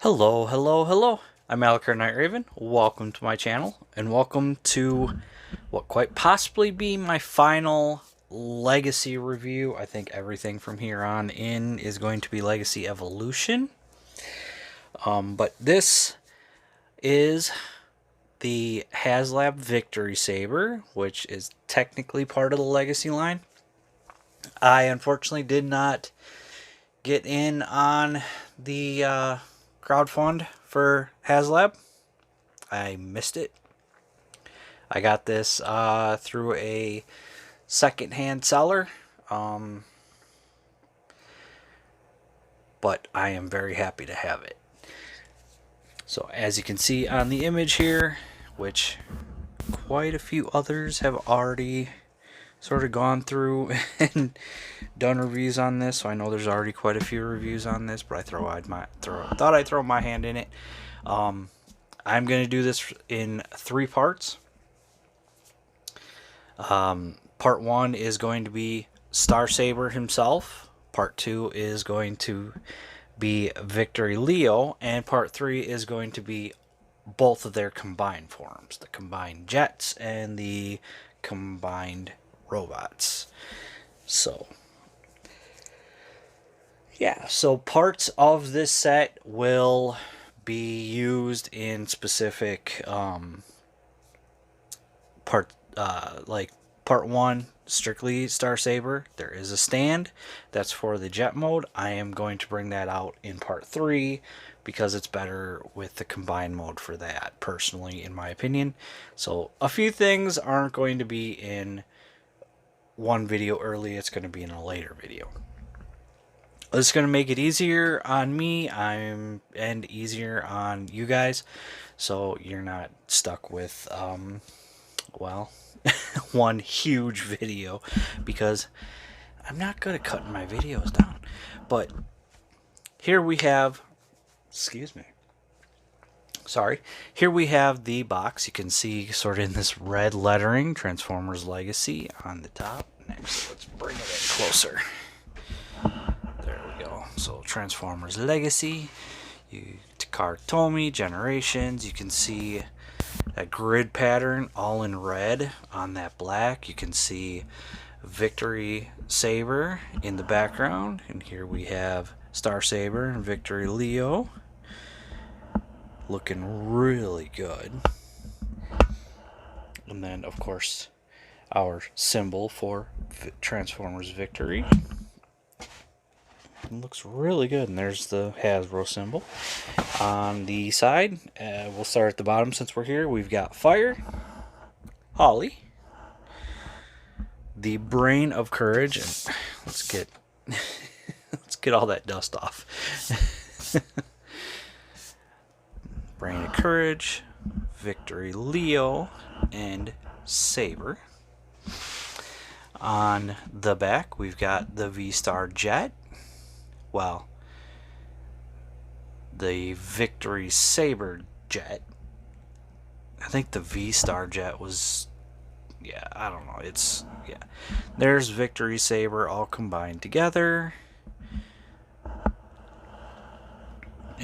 Hello, hello, hello. I'm Alakar Night Raven. Welcome to my channel, and welcome to what quite possibly be my final Legacy review. I think everything from here on in is going to be Legacy Evolution. But this is the Haslab Victory Saber, which is technically part of the Legacy line. I unfortunately did not get in on the crowdfund for Haslab. I missed it. I got this through a secondhand seller, but I am very happy to have it. So as you can see on the image here, which quite a few others have already sort of gone through and done reviews on this, so I know there's already quite a few reviews on this, but I thought I'd throw my hand in it. I'm going to do this in 3 parts. Part 1 is going to be Star Saber himself. Part 2 is going to be Victory Leo, and Part 3 is going to be both of their combined forms, the combined jets and the combined robots. So yeah, so parts of this set will be used in specific like part 1, strictly Star Saber. There is a stand that's for the jet mode. I am going to bring that out in part 3 because it's better with the combined mode for that, personally, in my opinion. So a few things aren't going to be in one video early, it's going to be in a later video. It's going to make it easier on me and easier on you guys, so you're not stuck with well, one huge video, because I'm not good at cutting my videos down. But here we have, excuse me, sorry, here we have the box. You can see sort of in this red lettering, Transformers Legacy on the top. Next, let's bring it in closer. There we go. So Transformers Legacy, Takara Tomy, Generations. You can see that grid pattern all in red on that black. You can see Victory Saber in the background, and here we have Star Saber and Victory Leo looking really good. And then of course our symbol for Transformers Victory. It looks really good, and there's the Hasbro symbol. On the side, we'll start at the bottom since we're here. We've got Fire, Holly, the Brain of Courage, and let's get let's get all that dust off. Brain of Courage, Victory Leo, and Saber. On the back, we've got the V-Star Jet. Well, the Victory Saber Jet. I think the V-Star Jet was, yeah, I don't know. It's, yeah. There's Victory Saber all combined together.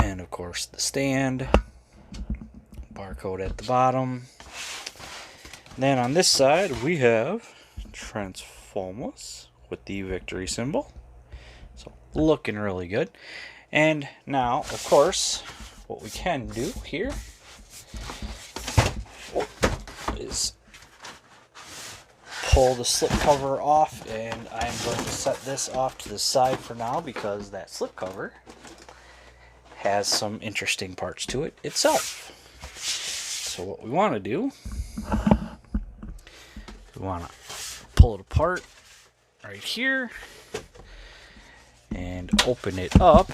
And of course the stand. Barcode at the bottom. And then on this side we have Transformers with the Victory symbol. So looking really good. And now, of course, what we can do here is pull the slip cover off, and I'm going to set this off to the side for now because that slip cover has some interesting parts to it itself. So what we want to do, we want to pull it apart right here and open it up.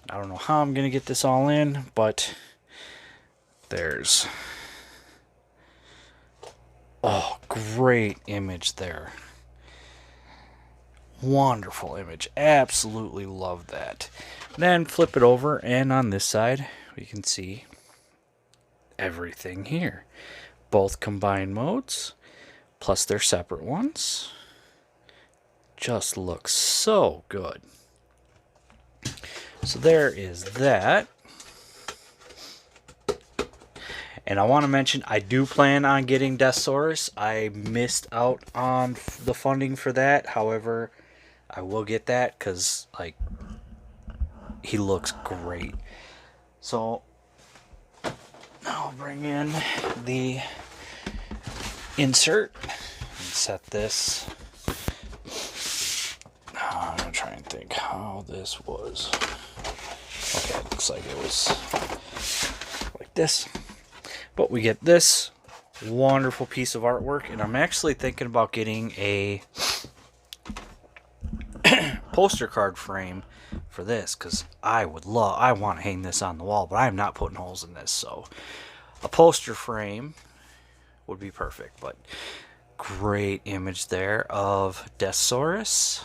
I don't know how I'm going to get this all in, but there's, oh, great image there. Wonderful image. Absolutely love that. Then flip it over, and on this side we can see everything here. Both combined modes, plus their separate ones. Just looks so good. So there is that. And I want to mention, I do plan on getting Deathsaurus. I missed out on the funding for that. However, I will get that because, like, he looks great. So I'll bring in the insert and set this. I'm going to try and think how this was. Okay, it looks like it was like this. But we get this wonderful piece of artwork, and I'm actually thinking about getting a poster card frame for this because I want to hang this on the wall, but I'm not putting holes in this, so a poster frame would be perfect. But great image there of Deathsaurus.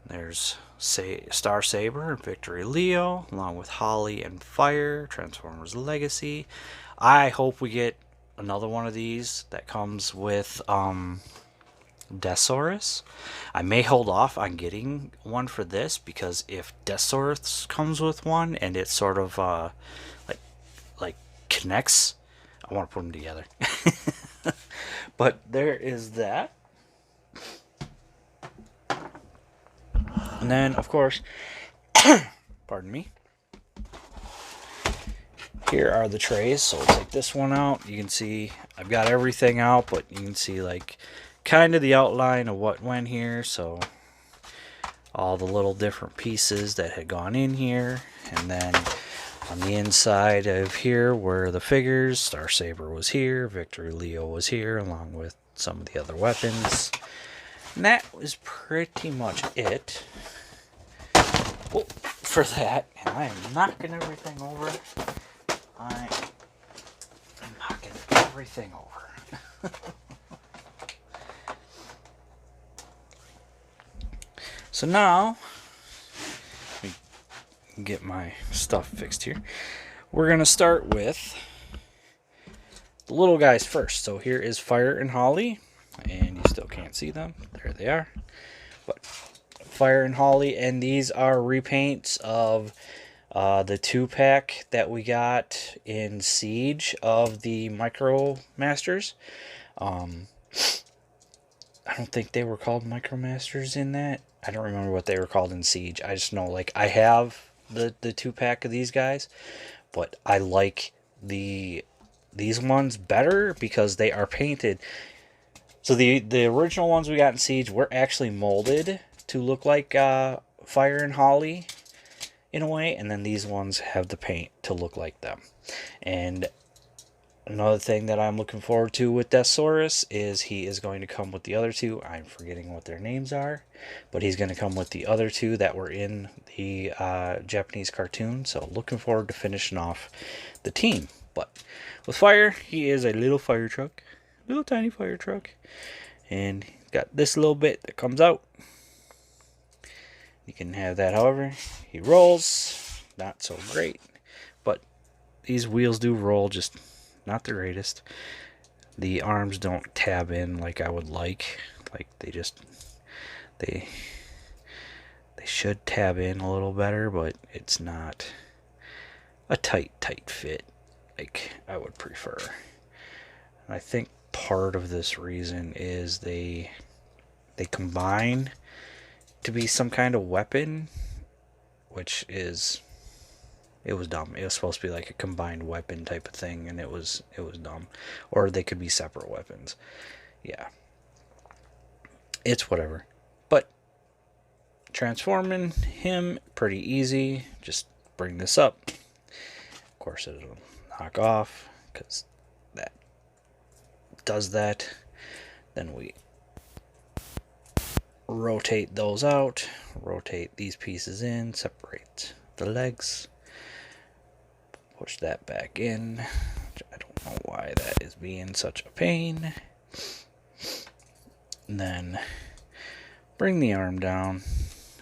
There's Star Saber and Victory Leo, along with Holly and Fire, Transformers Legacy. I hope we get another one of these that comes with Deathsaurus. I may hold off on getting one for this because if Deathsaurus comes with one and it sort of like connects, I want to put them together. But there is that. And then, of course, pardon me, here are the trays. So we'll take this one out. You can see I've got everything out, but you can see like kind of the outline of what went here. So all the little different pieces that had gone in here. And then on the inside of here were the figures. Star Saber was here. Victory Leo was here, along with some of the other weapons. And that was pretty much it for that. And I am knocking everything over. I am knocking everything over. So now, let me get my stuff fixed here. We're going to start with the little guys first. So here is Fire and Holly. And you still can't see them. There they are. But Fire and Holly, and these are repaints of the 2-pack that we got in Siege of the Micro Masters. I don't think they were called Micro Masters in that. I don't remember what they were called in Siege. I just know, like, I have the 2-pack of these guys, but I like these ones better because they are painted. So the original ones we got in Siege were actually molded to look like Fire and Holly in a way, and then these ones have the paint to look like them. And another thing that I'm looking forward to with Deathsaurus is he is going to come with the other two. I'm forgetting what their names are, but he's going to come with the other two that were in the Japanese cartoon. So looking forward to finishing off the team. But with Fire, he is a little fire truck. Little tiny fire truck, and he's got this little bit that comes out. You can have that however he rolls. Not so great, but these wheels do roll, just not the greatest. The arms don't tab in like I would like they should tab in a little better, but it's not a tight fit like I would prefer. And I think part of this reason is they combine to be some kind of weapon, which is, it was dumb. It was supposed to be like a combined weapon type of thing, and it was dumb. Or they could be separate weapons. Yeah, it's whatever. But transforming him pretty easy. Just bring this up. Of course, it'll knock off because that does that. Then we rotate those out, rotate these pieces in, separate the legs, push that back in. I don't know why that is being such a pain. And then bring the arm down,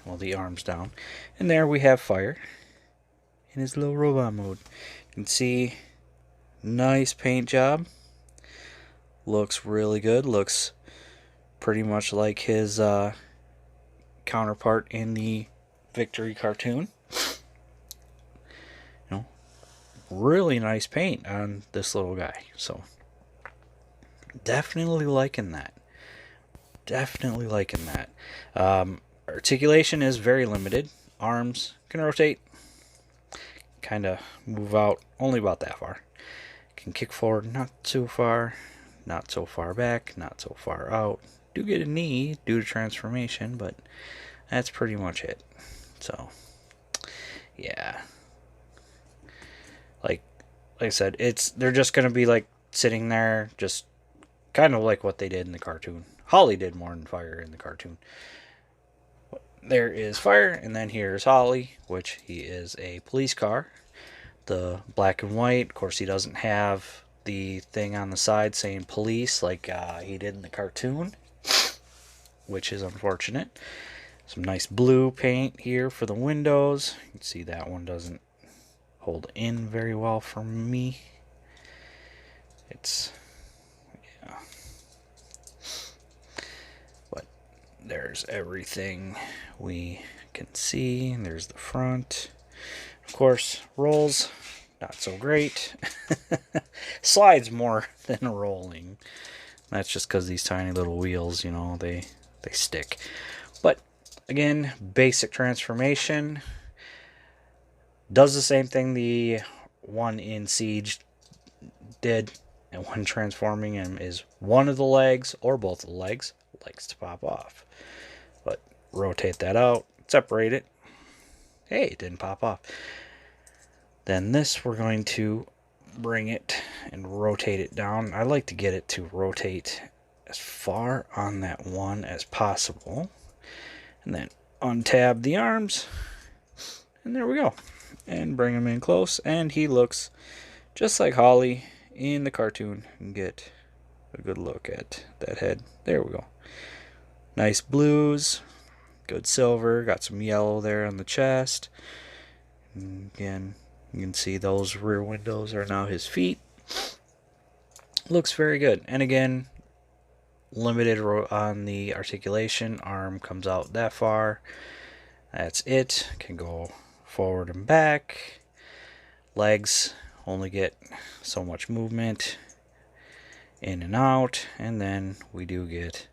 well, the arms down, and there we have Fire in his little robot mode. You can see, nice paint job. Looks really good. Looks pretty much like his counterpart in the Victory cartoon. really nice paint on this little guy. So definitely liking that. Definitely liking that. Articulation is very limited. Arms can rotate, kind of move out only about that far. Can kick forward not too far, not so far back, not so far out. Do get a knee due to transformation, but that's pretty much it. So, yeah. Like I said, they're just gonna be like sitting there, just kind of like what they did in the cartoon. Holly did more than Fire in the cartoon. There is Fire, and then here's Holly, which he is a police car. The black and white, of course, he doesn't have the thing on the side saying police like he did in the cartoon, which is unfortunate. Some nice blue paint here for the windows. You can see that one doesn't hold in very well for me. It's, yeah. But there's everything we can see. There's the front. Of course, rolls, not so great. Slides more than rolling. That's just because these tiny little wheels, you know, they stick. But again, basic transformation. Does the same thing the one in Siege did. And when transforming him is one of the legs or both of the legs likes to pop off. But rotate that out, separate it. Hey, it didn't pop off. Then this, we're going to bring it and rotate it down. I like to get it to rotate as far on that one as possible. And then untab the arms. And there we go. And bring him in close. And he looks just like Holly in the cartoon. And get a good look at that head. There we go. Nice blues. Good silver. Got some yellow there on the chest. And again, you can see those rear windows are now his feet. Looks very good. And again, limited on the articulation. Arm comes out that far. That's it. Can go forward and back. Legs only get so much movement in and out. And then we do get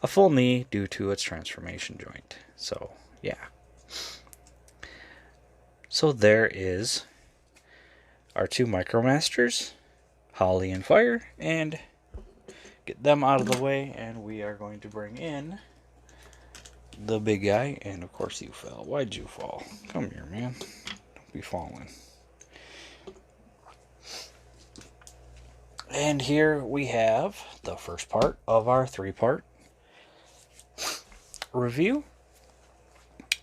a full knee due to its transformation joint. So, yeah. So there is our two Micromasters, Holly and Fire, and get them out of the way, and we are going to bring in the big guy, and of course you fell. Why'd you fall? Come here, man. Don't be falling. And here we have the first part of our three-part review.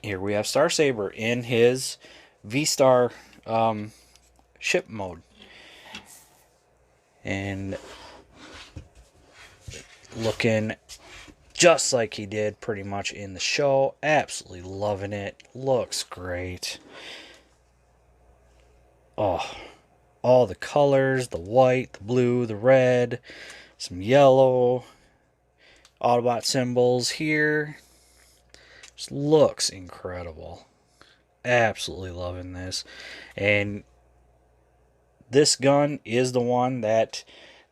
Here we have Star Saber in his V-Star ship mode. And looking just like he did pretty much in the show. Absolutely loving it. Looks great. Oh, all the colors, the white, the blue, the red, some yellow, Autobot symbols here. Just looks incredible. Absolutely loving this. And this gun is the one that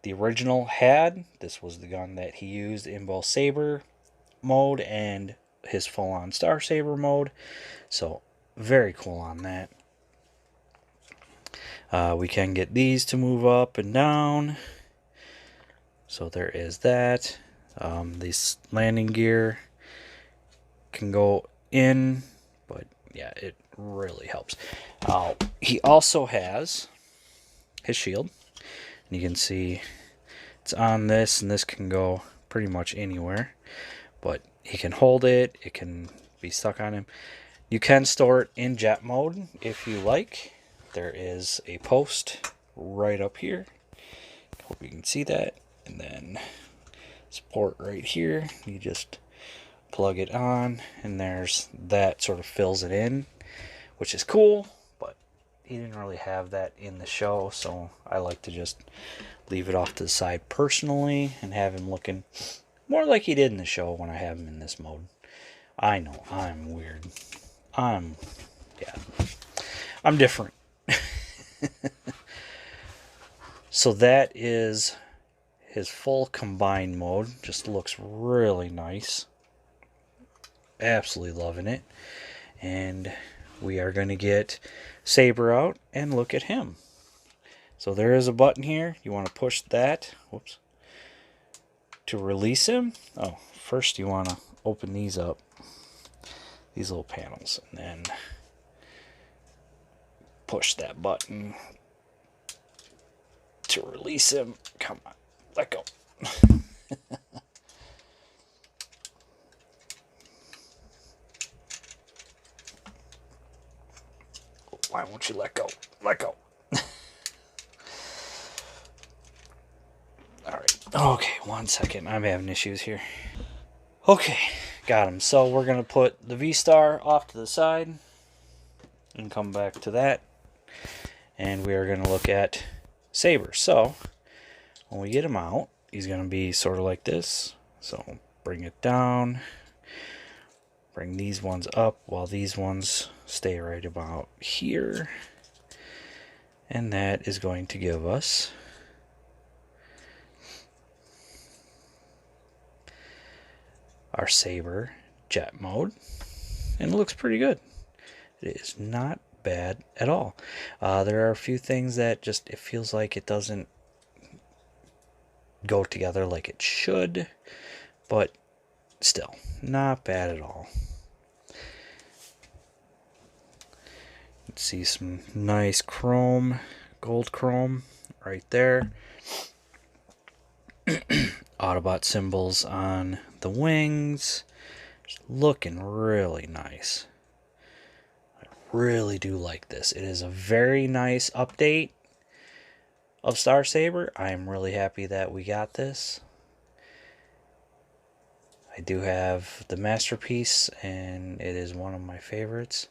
the original had. This was the gun that he used in both Saber mode and his full-on Star Saber mode. So, very cool on that. We can get these to move up and down. So there is that. This landing gear can go in, but yeah, it really helps. He also has his shield, and you can see it's on this, and this can go pretty much anywhere, but he can hold it, it can be stuck on him. You can store it in jet mode if you like. There is a post right up here. Hope you can see that. And then support right here. You just plug it on, and there's that sort of fills it in, which is cool, but he didn't really have that in the show, so I like to just leave it off to the side personally and have him looking more like he did in the show when I have him in this mode. I know, I'm weird. I'm different. So that is his full combined mode. Just looks really nice. Absolutely loving it. And we are going to get Saber out and look at him. So there is a button here. You want to push that. Whoops. To release him. Oh, first you want to open these up. These little panels. And then push that button to release him. Come on. Let go. Why won't you let go? Let go. Alright. Okay, 1 second. I'm having issues here. Okay, got him. So we're going to put the V-Star off to the side and come back to that. And we are going to look at Saber. So when we get him out, he's going to be sort of like this. So bring it down. Bring these ones up while these ones stay right about here. And that is going to give us our Saber jet mode. And it looks pretty good. It is not bad at all. There are a few things that just, it feels like it doesn't go together like it should. But still, not bad at all. See some nice chrome, gold chrome right there. Autobot symbols on the wings. Just looking really nice. I really do like this. It is a very nice update of Star Saber. I am really happy that we got this. I do have the Masterpiece, and it is one of my favorites.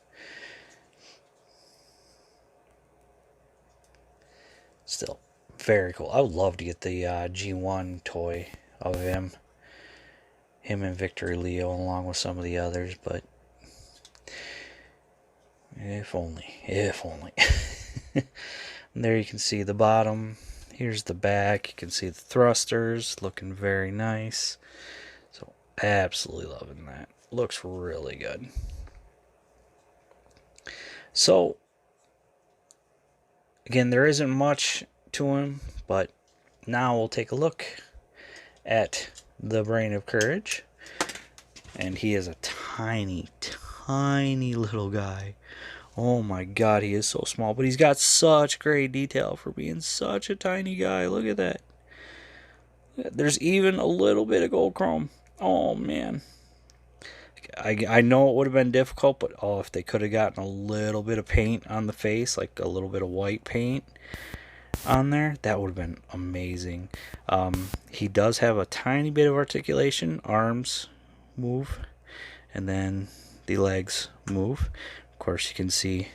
Still very cool. I would love to get the G1 toy of him and Victory Leo along with some of the others, but if only. And there you can see the bottom. Here's the back. You can see the thrusters looking very nice. So absolutely loving that. Looks really good. So again, there isn't much to him, but now we'll take a look at the Brain of Courage. And he is a tiny, tiny little guy. Oh my god, he is so small, but he's got such great detail for being such a tiny guy. Look at that. There's even a little bit of gold chrome. Oh man. I know it would have been difficult, but oh, if they could have gotten a little bit of paint on the face, like a little bit of white paint on there, that would have been amazing. He does have a tiny bit of articulation. Arms move, and then the legs move. Of course, you can see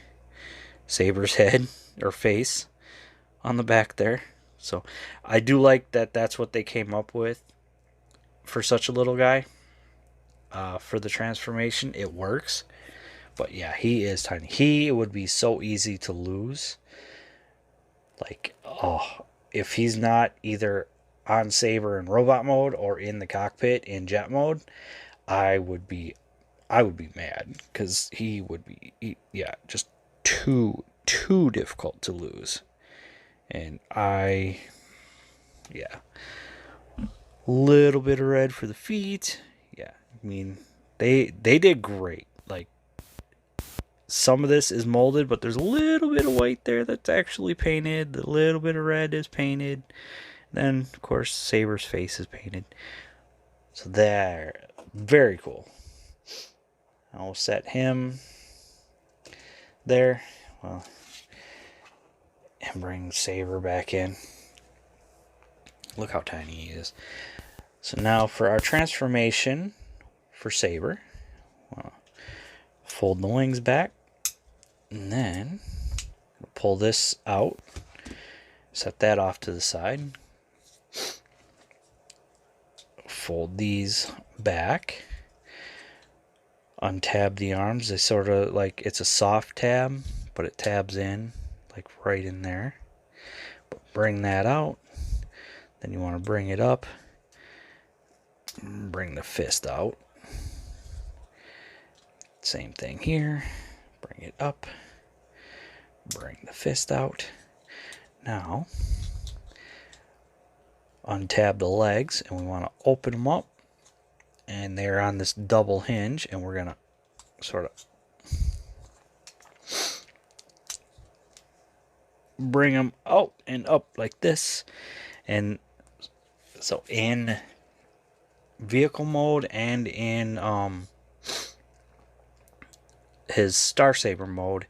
Saber's head or face on the back there. So I do like that that's what they came up with for such a little guy. For the transformation, it works. But yeah, he is tiny. He would be so easy to lose. Like, oh, if he's not either on Saber in robot mode or in the cockpit in jet mode, I would be mad, because he would be, yeah, just too difficult to lose. And yeah, little bit of red for the feet. Yeah, I mean, they did great. Like, some of this is molded, but there's a little bit of white there that's actually painted. The little bit of red is painted. Then, of course, Saber's face is painted. So they're very cool. I'll set him there. Well, and bring Saber back in. Look how tiny he is. So now for our transformation for Saber, well, fold the wings back, and then pull this out, set that off to the side, fold these back, untab the arms. They sort of, like, it's a soft tab, but it tabs in like right in there. bring that out. Then you want to bring it up. Bring the fist out. Same thing here. Bring it up. Bring the fist out. Now, untab the legs, and we want to open them up. And they're on this double hinge, and we're going to sort of bring them out and up like this. And so in vehicle mode and in his Star Saber mode,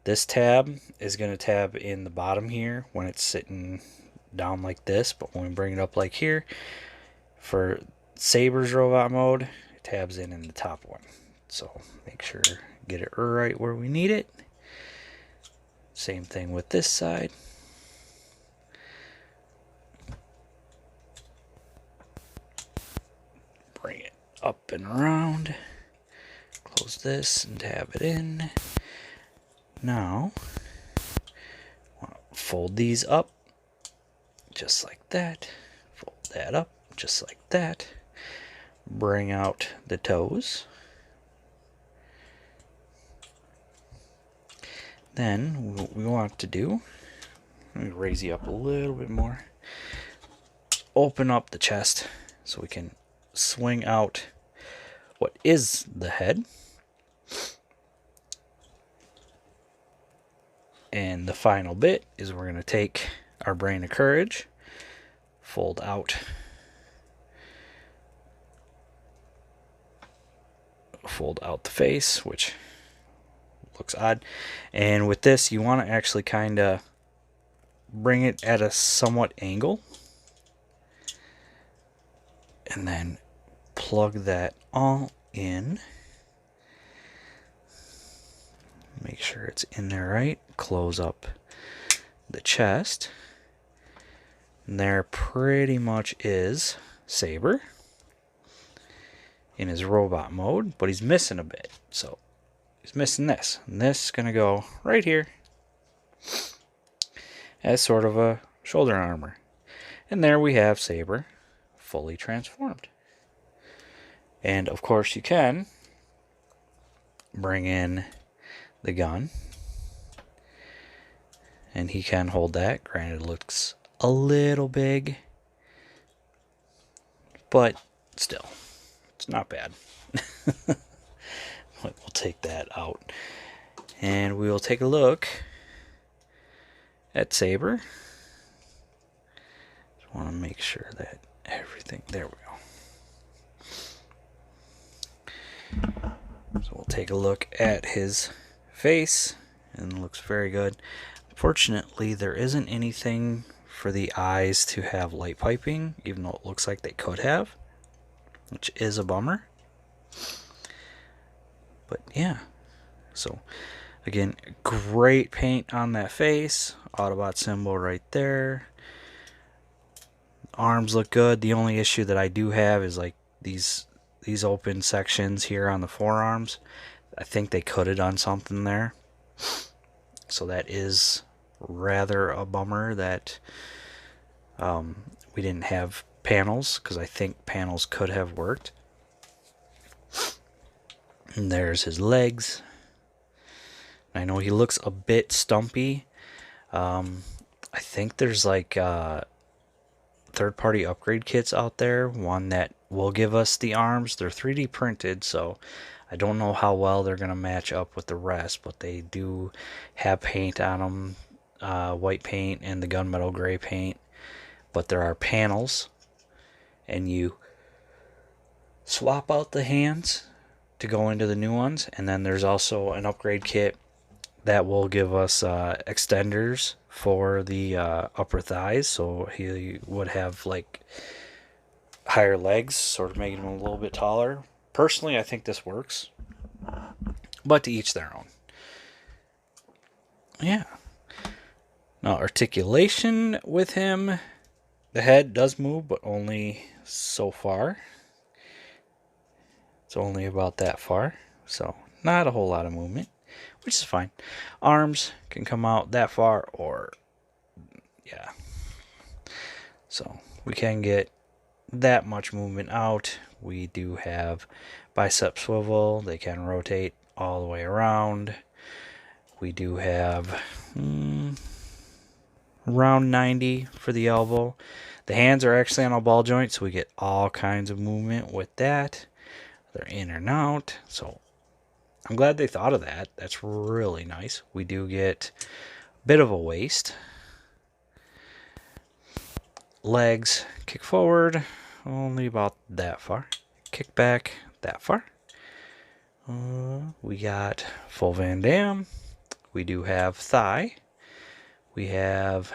this tab is going to tab in the bottom here when it's sitting down like this, but when we bring it up like here, for Saber's robot mode, it tabs in the top one. So make sure get it right where we need it. Same thing with this side. Bring it up and around. Close this and tab it in. Now, fold these up just like that. Fold that up just like that. Bring out the toes. Then what we want to do, let me raise you up a little bit more. Open up the chest so we can swing out what is the head. And the final bit is we're going to take our Brain of Courage, fold out the face, which looks odd. And with this, you want to actually kind of bring it at a somewhat angle. And then plug that all in. Make sure it's in there right. Close up the chest. And there pretty much is Saber in his robot mode, but he's missing a bit. So he's missing this. And this is going to go right here as sort of a shoulder armor. And there we have Saber fully transformed. And of course you can bring in the gun, and he can hold that. Granted, it looks a little big, but still, it's not bad. We'll take that out, and we will take a look at Saber. Just want to make sure that everything, there we go. So we'll take a look at his face, and it looks very good. Unfortunately, there isn't anything for the eyes to have light piping, even though it looks like they could have, which is a bummer. But yeah, so again, great paint on that face, Autobot symbol right there. Arms look good. The only issue that I do have is like these open sections here on the forearms. I think they could have done something there. So that is rather a bummer that we didn't have panels, because I think panels could have worked. And there's his legs. I know he looks a bit stumpy. I think there's like third-party upgrade kits out there. One that will give us the arms. They're 3D printed, so I don't know how well they're going to match up with the rest, but they do have paint on them, white paint and the gunmetal gray paint. But there are panels, and you swap out the hands to go into the new ones, and then there's also an upgrade kit that will give us extenders for the upper thighs, so he would have like higher legs, sort of making him a little bit taller. Personally, I think this works, but to each their own. Yeah. Now, articulation with him, the head does move, but only so far. It's only about that far, so not a whole lot of movement, which is fine. Arms can come out that far, or yeah, So we can get that much movement out. We do have bicep swivel. They can rotate all the way around. We do have around 90 for the elbow. The hands are actually on a ball joint, so we get all kinds of movement with that. They're in and out, so I'm glad they thought of that. That's really nice. We do get a bit of a waist. Legs, kick forward, only about that far. Kick back, that far. We got full Van Dam. We do have thigh. We have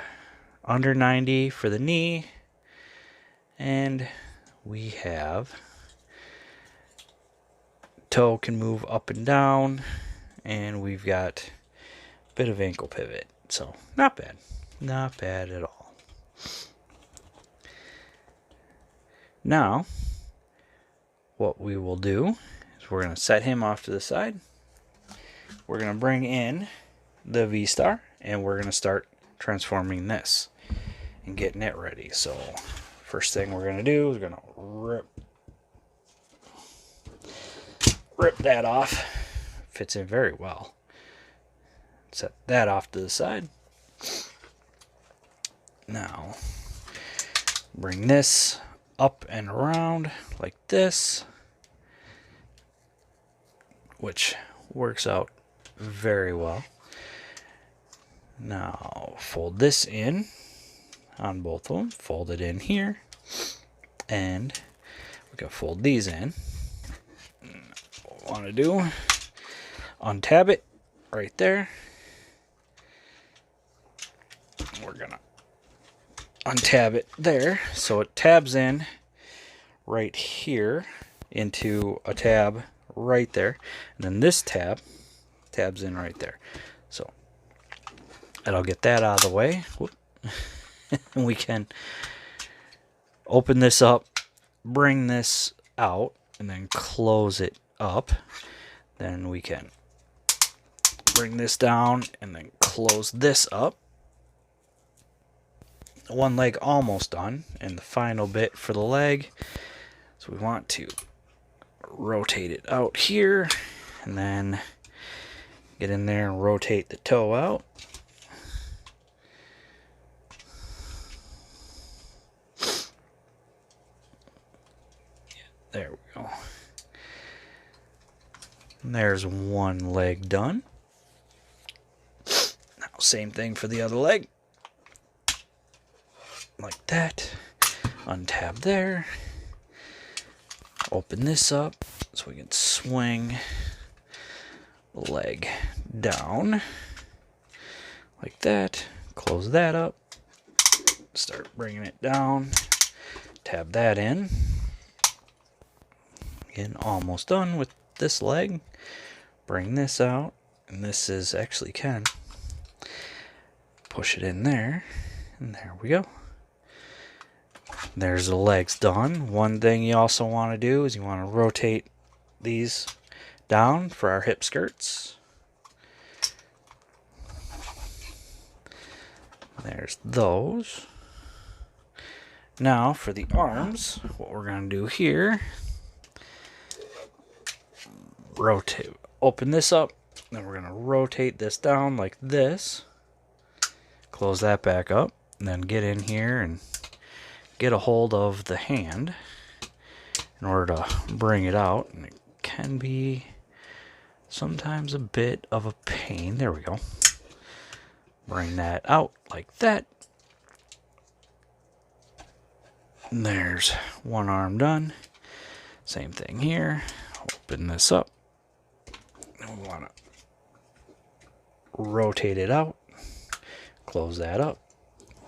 under 90 for the knee. And we have toe can move up and down. And we've got a bit of ankle pivot. So not bad. Not bad at all. Now, what we will do is we're going to set him off to the side. We're going to bring in the V-Star, and we're going to start transforming this and getting it ready. So first thing we're going to do is going to rip that off. Fits in very well. Set that off to the side. Now, bring this up and around like this, which works out very well. Now fold this in on both of them, fold it in here, and we can fold these in. What I want to do, untab it right there. We're gonna untab it there, so it tabs in right here into a tab right there, and then this tabs in right there. So and I'll get that out of the way. We can open this up, bring this out, and then close it up. Then we can bring this down and then close this up. One leg almost done, and the final bit for the leg. So we want to rotate it out here, and then get in there and rotate the toe out. There we go. And there's one leg done. Now same thing for the other leg. Like that. Untab there. Open this up so we can swing the leg down. Like that. Close that up. Start bringing it down. Tab that in. Getting almost done with this leg. Bring this out, and this is actually can push it in there, and there we go. There's the legs done. One thing you also want to do is you want to rotate these down for our hip skirts. There's those. Now for the arms, what we're going to do here, rotate, open this up, then we're going to rotate this down like this, close that back up, and then get in here and get a hold of the hand in order to bring it out. And it can be sometimes a bit of a pain. There we go. Bring that out like that. And there's one arm done. Same thing here. Open this up. And we want to rotate it out. Close that up.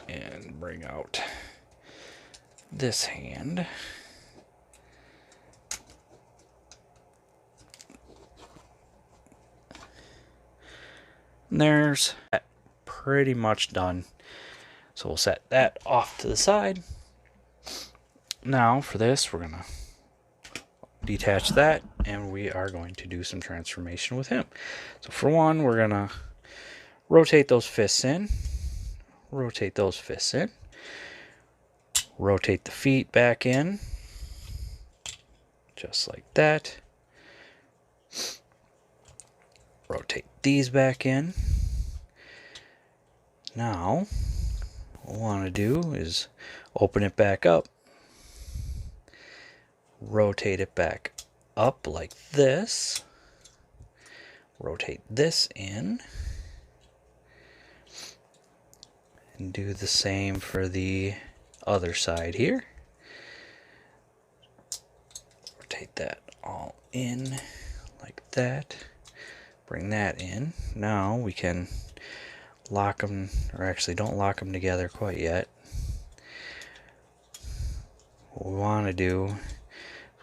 And bring out this hand. And there's that pretty much done. So we'll set that off to the side. Now for this, we're going to detach that, and we are going to do some transformation with him. So for one, we're going to rotate those fists in. Rotate those fists in. Rotate the feet back in, just like that. Rotate these back in. Now, what we want to do is open it back up. Rotate it back up like this. Rotate this in. And do the same for the other side here. Rotate that all in like that. Bring that in. Now we can lock them, or actually don't lock them together quite yet. What we want to do is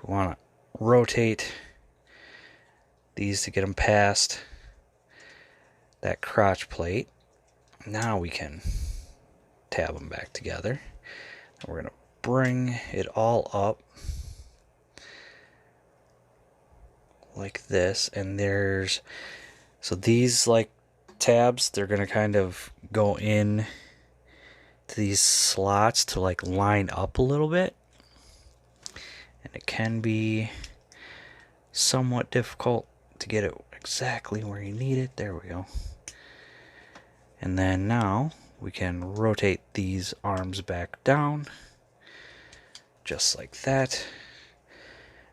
we want to rotate these to get them past that crotch plate. Now we can tab them back together. And we're going to bring it all up like this, and so these like tabs, they're going to kind of go in to these slots to like line up a little bit, and it can be somewhat difficult to get it exactly where you need it. There we go. And then now we can rotate these arms back down just like that,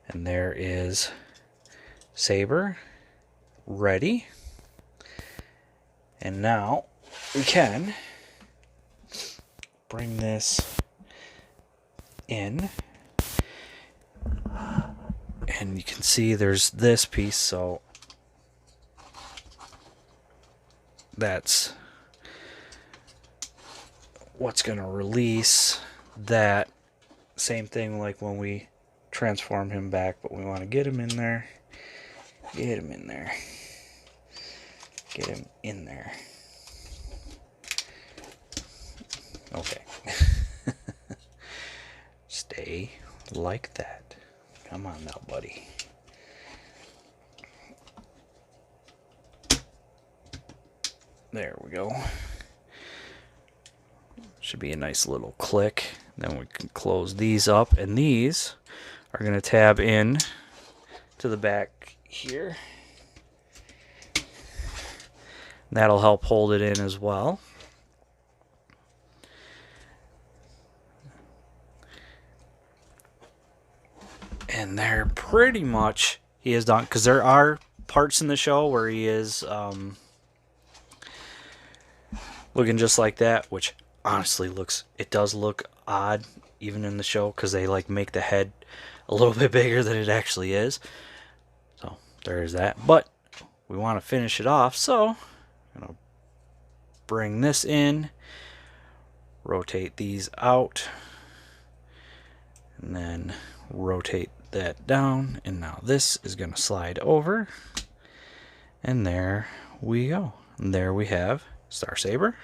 and there is Saber ready. And now we can bring this in, and you can see there's this piece, so that's what's going to release that. Same thing like when we transform him back, but we want to get him in there. Get him in there. Get him in there. Okay. Stay like that. Come on now, buddy. There we go. Should be a nice little click. Then we can close these up, and these are going to tab in to the back here. That'll help hold it in as well. And they're pretty much, he is done, because there are parts in the show where he is looking just like that, which honestly it does look odd even in the show, because they like make the head a little bit bigger than it actually is. So there's that. But we want to finish it off, so I'm going to bring this in, rotate these out, and then rotate that down, and now this is going to slide over, and there we go. And there we have Star Saber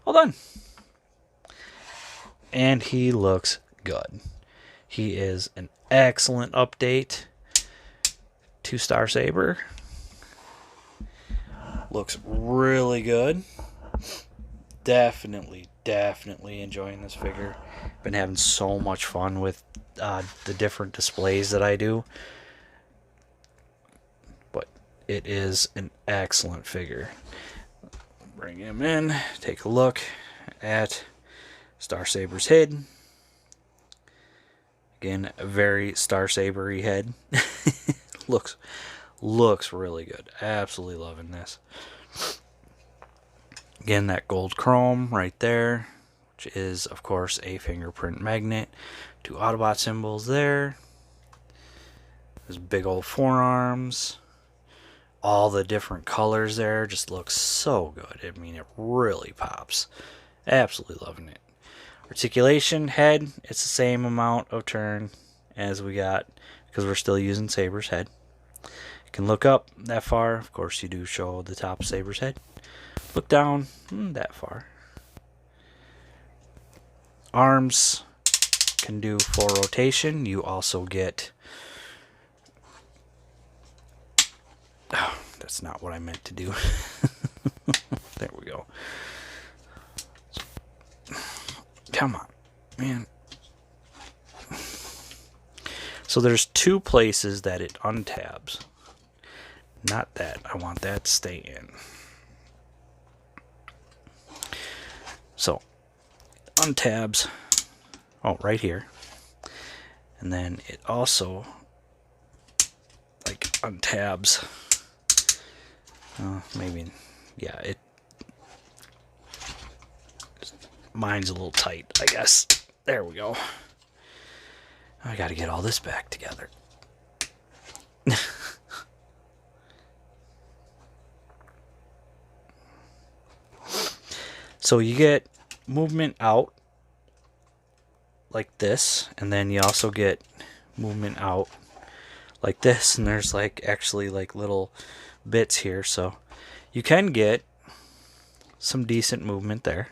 all done. And he looks good. He is an excellent update to Star Saber. Looks really good. Definitely enjoying this figure. Been having so much fun with the different displays that I do. But it is an excellent figure. Bring him in, take a look at Star Saber's head. Again, a very Star Saber-y head. looks really good. Absolutely loving this. Again, that gold chrome right there, which is, of course, a fingerprint magnet. 2 Autobot symbols there. His big old forearms. All the different colors there just looks so good. I mean, it really pops. Absolutely loving it. Articulation, head, it's the same amount of turn as we got, because we're still using Saber's head. You can look up that far. Of course, you do show the top of Saber's head. Look down that far. Arms can do full rotation. You also get... Oh, that's not what I meant to do. There we go. Come on, man. So there's two places that it untabs. Not that. I want that to stay in. So, untabs. Oh, right here. And then it also like untabs. Maybe, yeah, it. Mine's a little tight, I guess. There we go. I got to get all this back together. So you get movement out like this, and then you also get movement out like this, and there's like actually like little bits here, so you can get some decent movement there.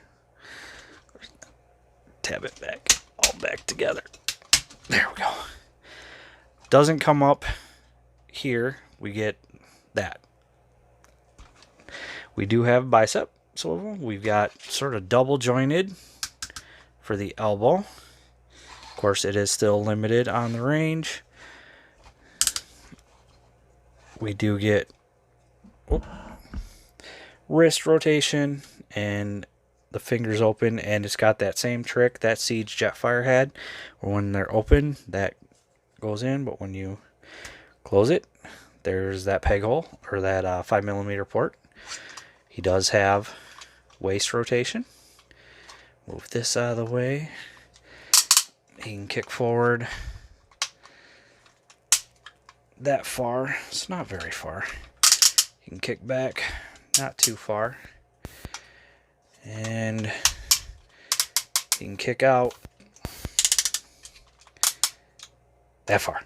Tab it back, all back together. There we go. Doesn't come up here. We get that. We do have bicep swivel. We've got sort of double jointed for the elbow. Of course, it is still limited on the range. We do get wrist rotation and the fingers open, and it's got that same trick that Siege Jetfire had, where when they're open, that goes in, but when you close it, there's that peg hole, or that 5mm port. He does have waist rotation. Move this out of the way. He can kick forward that far. It's not very far. He can kick back not too far. And he can kick out that far.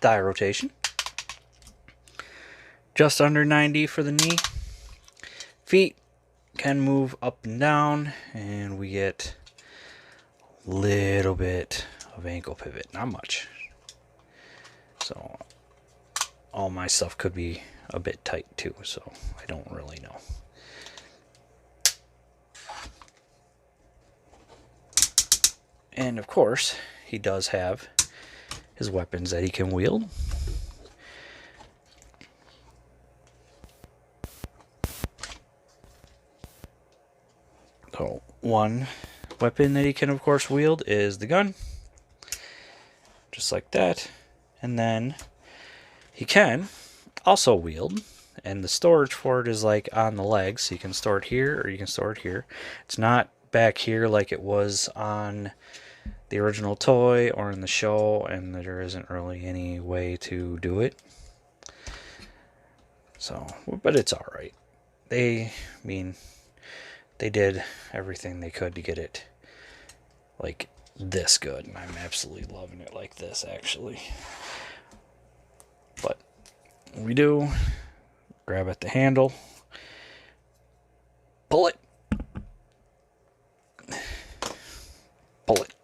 Thigh rotation. Just under 90 for the knee. Feet can move up and down, and we get a little bit of ankle pivot. Not much. So all my stuff could be a bit tight too, so I don't really know. And of course, he does have his weapons that he can wield. So one weapon that he can of course wield is the gun. Just like that. And then he can also wield, and the storage for it is like on the legs, so you can store it here or you can store it here. It's not back here like it was on the original toy or in the show, and there isn't really any way to do it. So, but it's alright. They did everything they could to get it like this good, and I'm absolutely loving it like this, actually. But we do grab at the handle, pull it,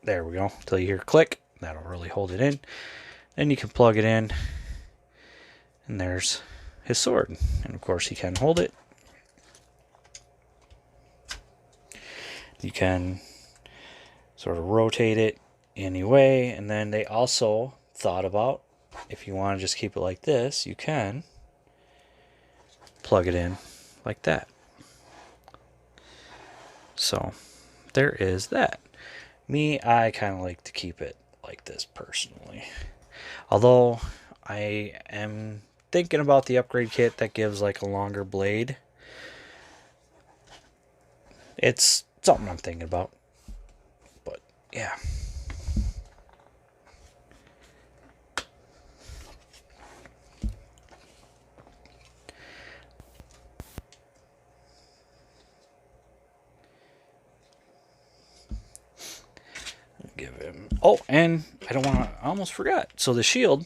there we go, till you hear click. That'll really hold it in. Then you can plug it in, and there's his sword. And of course he can hold it. You can sort of rotate it any way, and then they also thought about, if you want to just keep it like this, you can plug it in like that. So there is that. Me, I kind of like to keep it like this personally. Although I am thinking about the upgrade kit that gives like a longer blade. It's something I'm thinking about. But yeah. Give him. Oh, and I almost forgot. So the shield,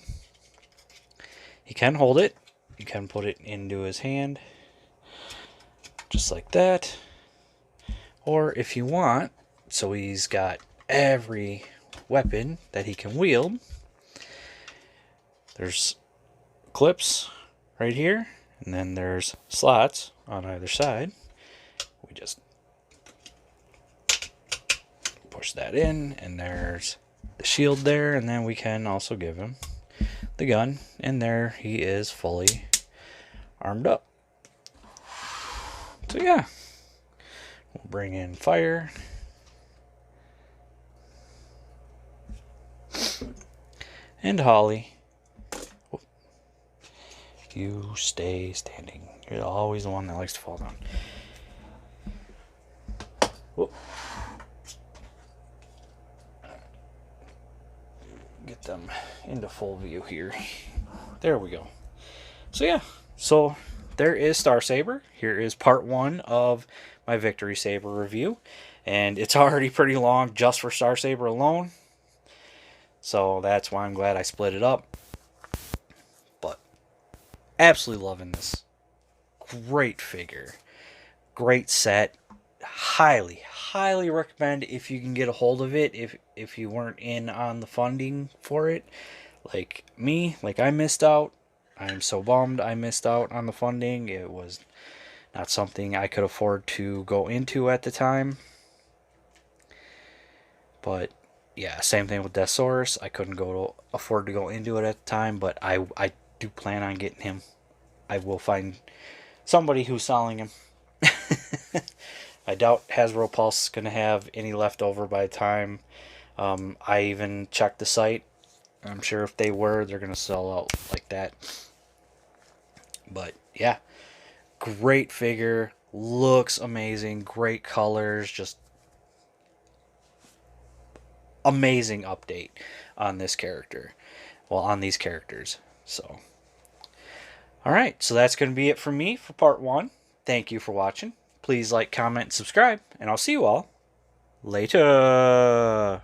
he can hold it. You can put it into his hand, just like that. Or if you want, so he's got every weapon that he can wield. There's clips right here, and then there's slots on either side. We just push that in, and there's the shield there, and then we can also give him the gun, and there he is fully armed up. So yeah, we'll bring in fire. And Holly, you stay standing. You're always the one that likes to fall down. Whoop. Get them into full view here. There we go. So yeah, so there is Star Saber. Here is part 1 of my Victory Saber review, and it's already pretty long just for Star Saber alone. So that's why I'm glad I split it up. But absolutely loving this. Great figure. Great set. Highly recommend if you can get a hold of it, if you weren't in on the funding for it. Like me, like I missed out. I'm so bummed I missed out on the funding. It was not something I could afford to go into at the time. But yeah, same thing with Deathsaurus. I couldn't afford to go into it at the time, but I do plan on getting him. I will find somebody who's selling him. I doubt Hasbro Pulse is going to have any left over by the time I even checked the site. I'm sure if they were, they're going to sell out like that. But yeah, great figure. Looks amazing. Great colors. Just amazing update on this character. Well, on these characters. So, alright, so that's going to be it for me for part 1. Thank you for watching. Please like, comment, and subscribe, and I'll see you all later.